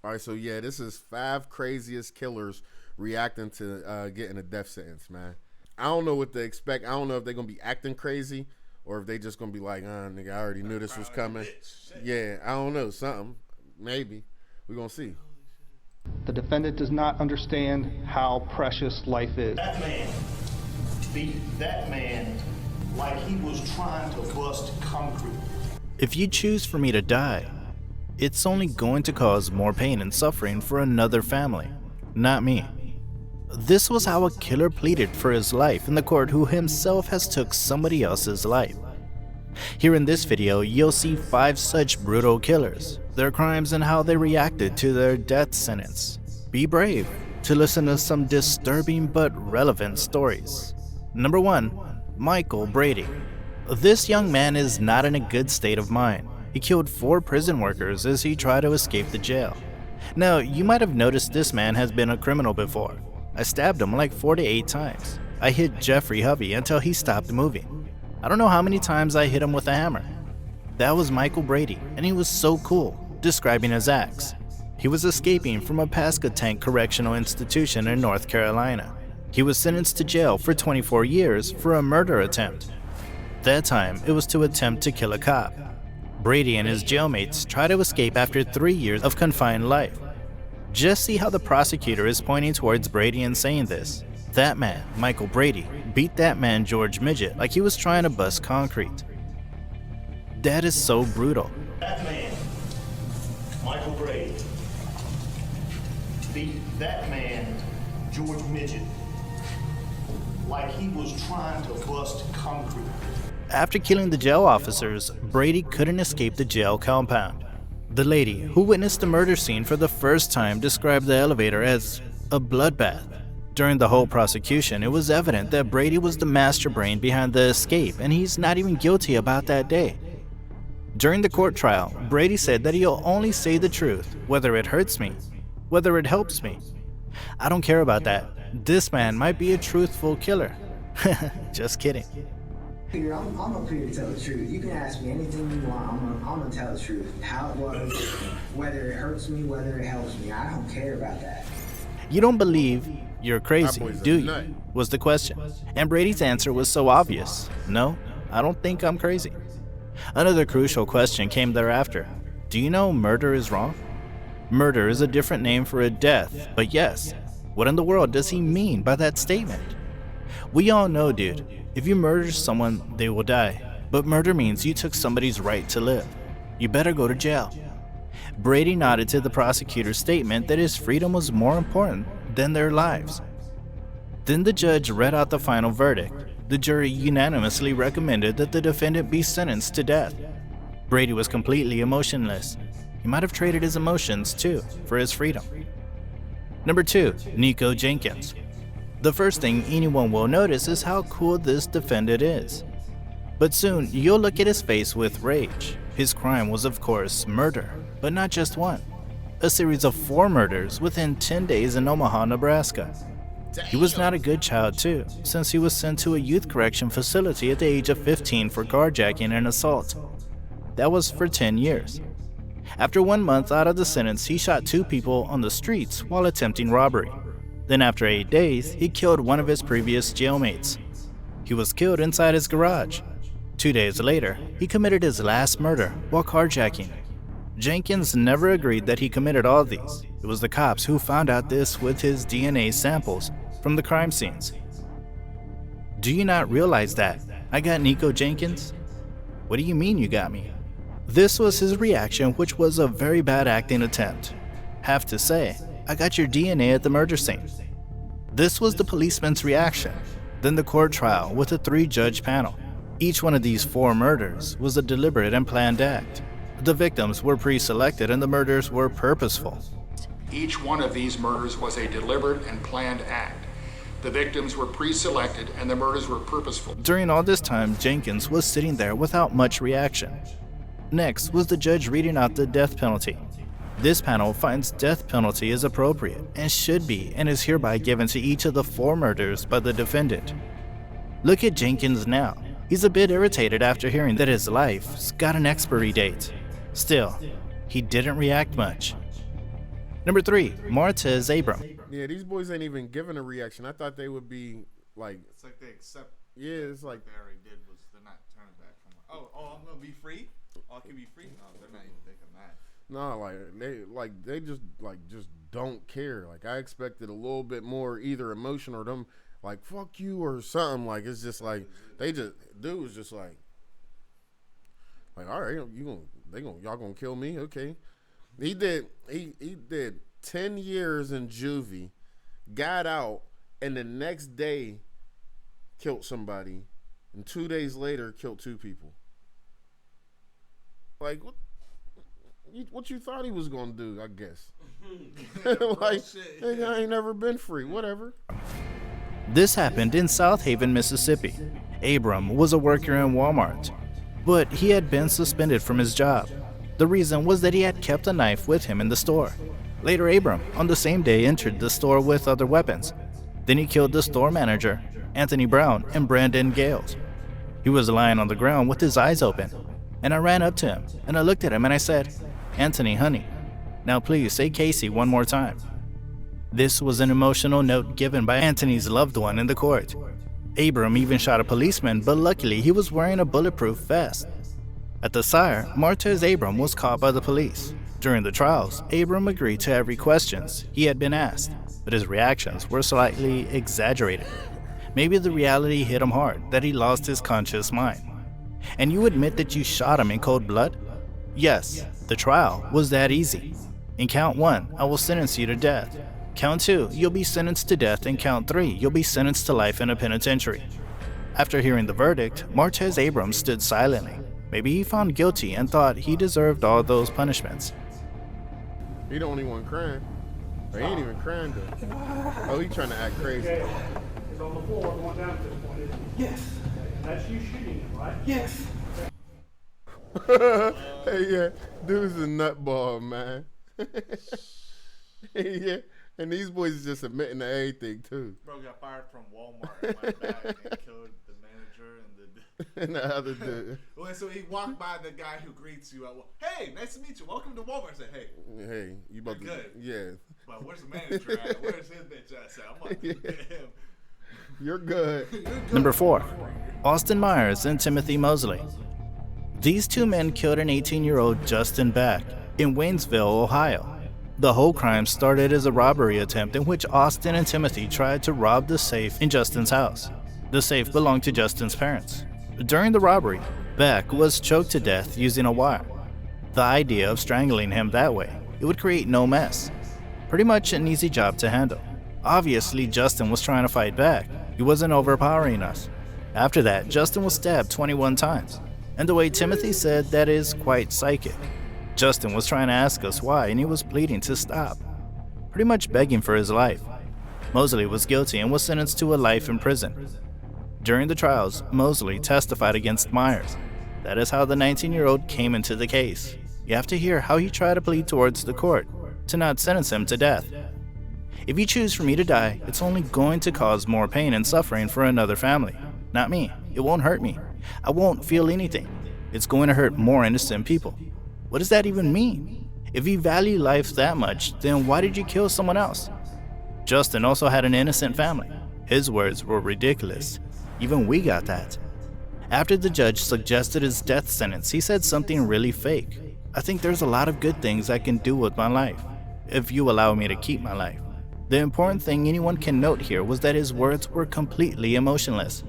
All right, so yeah, this is 5 craziest killers reacting to getting a death sentence, man. I don't know what to expect. I don't know if they're gonna be acting crazy or if they just gonna be like, nigga, I already knew this was coming. Yeah, I don't know, something. Maybe. We're gonna see. The defendant does not understand how precious life is. That man beat that man like he was trying to bust concrete. If you choose for me to die, it's only going to cause more pain and suffering for another family, not me. This was how a killer pleaded for his life in the court who himself has took somebody else's life. Here in this video, you'll see 5 such brutal killers, their crimes and how they reacted to their death sentence. Be brave to listen to some disturbing but relevant stories. Number 1. Michael Brady. This young man is not in a good state of mind. He killed 4 prison workers as he tried to escape the jail. Now, you might have noticed this man has been a criminal before. I stabbed him like 4 to 8 times. I hit Jeffrey Hovey until he stopped moving. I don't know how many times I hit him with a hammer. That was Michael Brady, and he was so cool, describing his acts. He was escaping from a Pasquotank Correctional Institution in North Carolina. He was sentenced to jail for 24 years for a murder attempt. That time, it was to attempt to kill a cop. Brady and his jailmates try to escape after 3 years of confined life. Just see how the prosecutor is pointing towards Brady and saying this. That man, Michael Brady, beat that man George Midget like he was trying to bust concrete. That is so brutal. That man, Michael Brady, beat that man, George Midget, like he was trying to bust concrete. After killing the jail officers, Brady couldn't escape the jail compound. The lady who witnessed the murder scene for the first time described the elevator as a bloodbath. During the whole prosecution, it was evident that Brady was the master brain behind the escape, and he's not even guilty about that day. During the court trial, Brady said that he'll only say the truth, whether it hurts me, whether it helps me. I don't care about that. This man might be a truthful killer. Just kidding. Peter, I'm up here to tell the truth. You can ask me anything you want. I'm gonna tell the truth. How it was, whether it hurts me, whether it helps me. I don't care about that. You don't believe you're crazy, do you? Was the question. And Brady's answer was so obvious. No, I don't think I'm crazy. Another crucial question came thereafter. Do you know murder is wrong? Murder is a different name for a death, but yes, what in the world does he mean by that statement? We all know, dude, if you murder someone, they will die. But murder means you took somebody's right to live. You better go to jail. Brady nodded to the prosecutor's statement that his freedom was more important than their lives. Then the judge read out the final verdict. The jury unanimously recommended that the defendant be sentenced to death. Brady was completely emotionless. He might have traded his emotions, too, for his freedom. Number 2. Nico Jenkins. The first thing anyone will notice is how cool this defendant is. But soon, you'll look at his face with rage. His crime was, of course, murder, but not just one. A series of 4 murders within 10 days in Omaha, Nebraska. He was not a good child, too, since he was sent to a youth correction facility at the age of 15 for carjacking and assault. That was for 10 years. After 1 month out of the sentence, he shot 2 people on the streets while attempting robbery. Then after 8 days, he killed one of his previous jailmates. He was killed inside his garage. 2 days later, he committed his last murder while carjacking. Jenkins never agreed that he committed all these. It was the cops who found out this with his DNA samples from the crime scenes. Do you not realize that? I got Nico Jenkins? What do you mean you got me? This was his reaction, which was a very bad acting attempt. Have to say, I got your DNA at the murder scene. This was the policeman's reaction. Then the court trial with a 3-judge panel. Each one of these 4 murders was a deliberate and planned act. The victims were pre-selected and the murders were purposeful. Each one of these murders was a deliberate and planned act. The victims were pre-selected and the murders were purposeful. During all this time, Jenkins was sitting there without much reaction. Next was the judge reading out the death penalty. This panel finds death penalty is appropriate and should be and is hereby given to each of the 4 murders by the defendant. Look at Jenkins now. He's a bit irritated after hearing that his life's got an expiry date. Still, he didn't react much. Number 3, Martez Abram. Yeah, these boys ain't even giving a reaction. I thought they would be like. It's like they accept. Yeah, it's like what they already did was they're not turning back from. Oh, I'm gonna be free. Oh, I can be free. No, they're not even thinking that. No, they just don't care. Like I expected a little bit more, either emotion or them like fuck you or something. Like it's just like dude was just like all right, y'all gonna kill me? Okay. He did 10 years in juvie, got out, and the next day killed somebody, and 2 days later killed 2 people. Like what you thought he was gonna do? I guess. Like I ain't never been free. Whatever. This happened in South Haven, Mississippi. Abram was a worker in Walmart, but he had been suspended from his job. The reason was that he had kept a knife with him in the store. Later, Abram, on the same day, entered the store with other weapons. Then he killed the store manager, Anthony Brown, and Brandon Gales. He was lying on the ground with his eyes open, and I ran up to him, and I looked at him and I said, "Anthony, honey, now please say Casey one more time." This was an emotional note given by Anthony's loved one in the court. Abram even shot a policeman, but luckily he was wearing a bulletproof vest. At the Sire, Martez Abram was caught by the police. During the trials, Abram agreed to every question he had been asked, but his reactions were slightly exaggerated. Maybe the reality hit him hard, that he lost his conscious mind. And you admit that you shot him in cold blood? Yes, the trial was that easy. In count 1, I will sentence you to death. Count 2, you'll be sentenced to death, and count 3, you'll be sentenced to life in a penitentiary. After hearing the verdict, Martez Abram stood silently. Maybe he found guilty and thought he deserved all those punishments. He the only one crying. He ain't even crying though. Oh, he trying to act crazy. It's on the floor going down to this point, isn't it? Yes. That's you shooting him, right? Yes. Hey, yeah, dude's a nutball, man. Yeah, and these boys is just admitting to everything too. Bro got fired from Walmart and went back and killed the manager and the other dude. Well, so he walked by the guy who greets you. Hey, nice to meet you. Welcome to Walmart. I said, hey, you about to good? Yeah. But where's the manager at? Where's his bitch ass at? I'm like, Yeah. him. You're good. Number 4, Austin Myers and Timothy Mosley. These 2 men killed an 18-year-old Justin Back in Waynesville, Ohio. The whole crime started as a robbery attempt in which Austin and Timothy tried to rob the safe in Justin's house. The safe belonged to Justin's parents. During the robbery, Beck was choked to death using a wire. The idea of strangling him that way, it would create no mess. Pretty much an easy job to handle. Obviously, Justin was trying to fight back. He wasn't overpowering us. After that, Justin was stabbed 21 times. And the way Timothy said, that is quite psychic. Justin was trying to ask us why, and he was pleading to stop. Pretty much begging for his life. Mosley was guilty and was sentenced to a life in prison. During the trials, Mosley testified against Myers. That is how the 19-year-old came into the case. You have to hear how he tried to plead towards the court to not sentence him to death. If you choose for me to die, it's only going to cause more pain and suffering for another family. Not me. It won't hurt me. I won't feel anything. It's going to hurt more innocent people. What does that even mean? If you value life that much, then why did you kill someone else? Justin also had an innocent family. His words were ridiculous. Even we got that. After the judge suggested his death sentence, he said something really fake. I think there's a lot of good things I can do with my life, if you allow me to keep my life. The important thing anyone can note here was that his words were completely emotionless.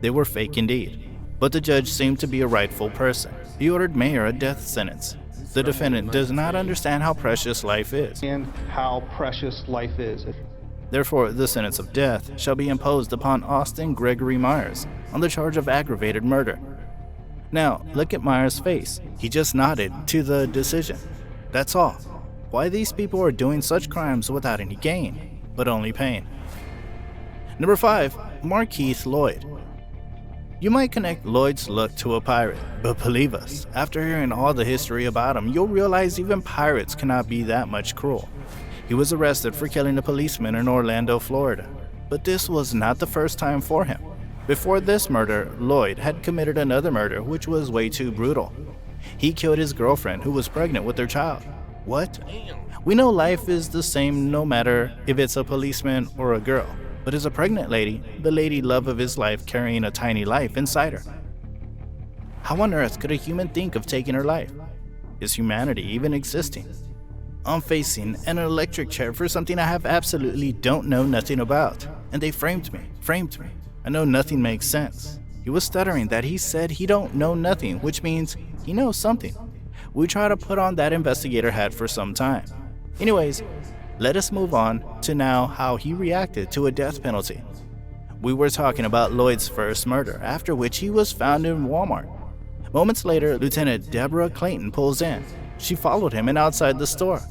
They were fake indeed. But the judge seemed to be a rightful person. He ordered Mayer a death sentence. The defendant does not understand how precious life is. And how precious life is. Therefore, the sentence of death shall be imposed upon Austin Gregory Myers on the charge of aggravated murder. Now, look at Myers' face. He just nodded to the decision. That's all. Why these people are doing such crimes without any gain, but only pain. Number 5, Markeith Lloyd. You might connect Lloyd's look to a pirate, but believe us, after hearing all the history about him, you'll realize even pirates cannot be that much cruel. He was arrested for killing a policeman in Orlando, Florida, but this was not the first time for him. Before this murder, Lloyd had committed another murder which was way too brutal. He killed his girlfriend who was pregnant with their child. What? We know life is the same no matter if it's a policeman or a girl, but as a pregnant lady, the lady love of his life carrying a tiny life inside her. How on earth could a human think of taking her life? Is humanity even existing? I'm facing an electric chair for something I have absolutely don't know nothing about, and they framed me. I know nothing makes sense. He was stuttering that he said he don't know nothing, which means he knows something. We try to put on that investigator hat for some time. Anyways, let us move on to now how he reacted to a death penalty. We were talking about Lloyd's first murder, after which he was found in Walmart. Moments later, Lieutenant Deborah Clayton pulls in. She followed him and outside the store.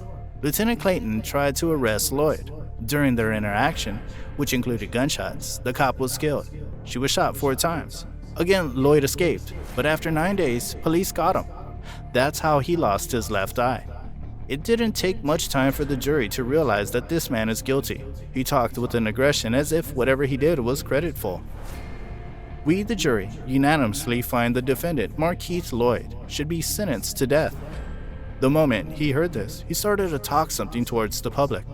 Lieutenant Clayton tried to arrest Lloyd. During their interaction, which included gunshots, the cop was killed. She was shot 4 times. Again, Lloyd escaped, but after 9 days, police got him. That's how he lost his left eye. It didn't take much time for the jury to realize that this man is guilty. He talked with an aggression as if whatever he did was creditful. We, the jury, unanimously find the defendant, Martez Lloyd, should be sentenced to death. The moment he heard this, he started to talk something towards the public.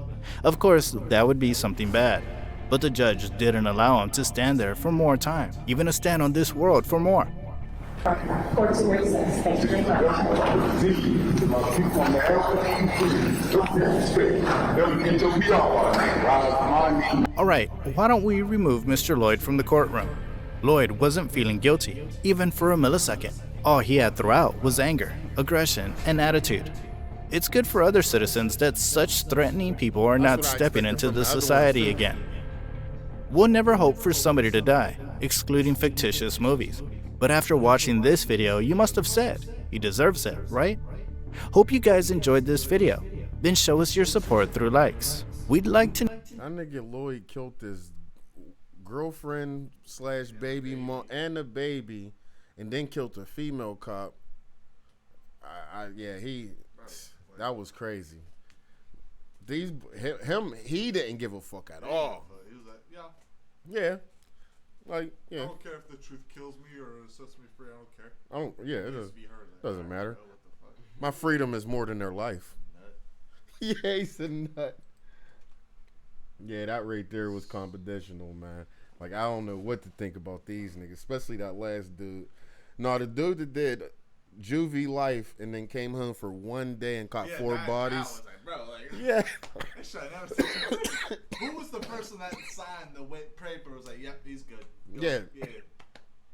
Of course, that would be something bad, but the judge didn't allow him to stand there for more time, even to stand on this world for more. Court's in recess. Thank you very much. Alright, why don't we remove Mr. Lloyd from the courtroom? Lloyd wasn't feeling guilty, even for a millisecond. All he had throughout was anger, aggression, and attitude. It's good for other citizens that such threatening people are not stepping into the society again. We'll never hope for somebody to die, excluding fictitious movies. But after watching this video, you must have said, he deserves it, right? Hope you guys enjoyed this video. Then show us your support through likes. We'd like to... That nigga Lloyd killed his girlfriend / baby mom and the baby, and then killed a female cop. That was crazy. He didn't give a fuck at all. He was like, yeah. Like, yeah. I don't care if the truth kills me or sets me free. I don't care. It doesn't matter. My freedom is more than their life. Yeah, he's a nut. Yeah, that right there was competitional, man. Like, I don't know what to think about these niggas, especially that last dude. No, the dude that did juvie life and then came home for 1 day and caught 4 bodies. I was like, bro, yeah. Who was the person that signed the paper? Was like, yep, he's good. Yeah.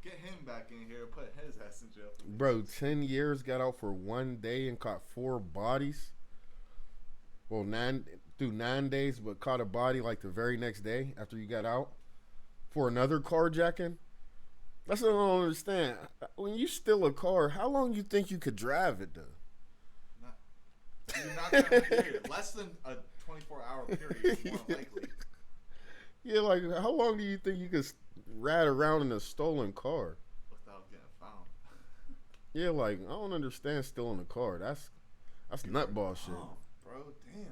Get him back in here. Put his ass in jail. Bro, 10 years, got out for 1 day and caught 4 bodies. Well, 9 days, but caught a body like the very next day after you got out for another carjacking. That's what I don't understand. When you steal a car, how long you think you could drive it, though? You're not gonna period. Less than a 24-hour period is more likely. Yeah, like, how long do you think you could ride around in a stolen car? Without getting found. Yeah, like, I don't understand stealing a car. That's nutball shit. Oh, bro, damn.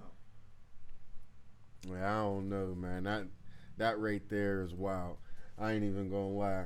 Yeah, I don't know, man. That right there is wild. I ain't even gonna lie.